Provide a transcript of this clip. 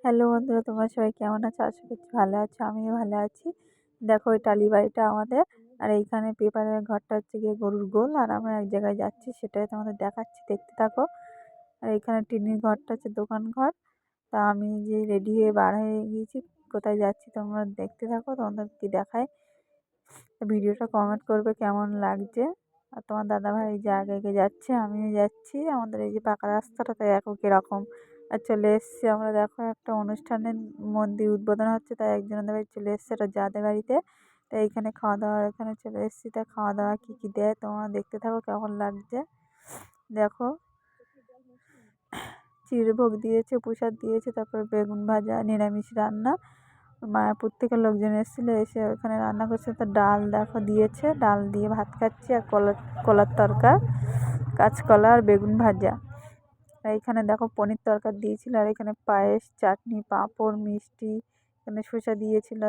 Hello বন্ধুরা, তোমরা সবাই কেমন আছো? আশা করছি ভালো আছো, আমিও ভালো আছি। দেখো এই টালি বাড়িটা আমাদের, আর এইখানে পেপারের ঘরটা হচ্ছে গিয়ে গরুর গোল, আর আমরা এক জায়গায় যাচ্ছি সেটাই তোমাদের দেখাচ্ছি, দেখতে থাকো। আর এইখানে টিনির ঘরটা হচ্ছে দোকান ঘর। তা আমি যে রেডি হয়ে বার হয়ে গিয়েছি, কোথায় যাচ্ছি তোমরা দেখতে থাকো, তোমাদের কি দেখায়। ভিডিওটা কমেন্ট করবে কেমন লাগছে। আর তোমার দাদাভাই এই যে আগে আগে যাচ্ছে, আমিও যাচ্ছি। আমাদের এই যে পাকা রাস্তাটা, তাই দেখো কিরকম। আর চলে এসছি আমরা, দেখো একটা অনুষ্ঠানের মন্দির উদ্বোধন হচ্ছে, তাই একজনের বাড়ি চলে এসছে, এটা যাদের বাড়িতে। তাই এইখানে খাওয়া দাওয়ার এখানে চলে এসছি। তা খাওয়া দাওয়া কী কী দেয় তোমরা দেখতে থাকো কেমন লাগছে। দেখো চিড়ভোগ দিয়েছে, প্রসাদ দিয়েছে, তারপরে বেগুন ভাজা, নিরামিষ রান্না। মায়াপুর থেকে লোকজন এসেছিলো, এসে ওখানে রান্না করছে। তো ডাল দেখো দিয়েছে, ডাল দিয়ে ভাত খাচ্ছি। আর কলার তরকা, কাঁচকলা আর বেগুন ভাজা। আর এইখানে দেখো পনির তরকারি দিয়েছিল, আর এখানে পায়েস, চাটনি, পাঁপড়, মিষ্টি, এখানে শসা দিয়েছিল,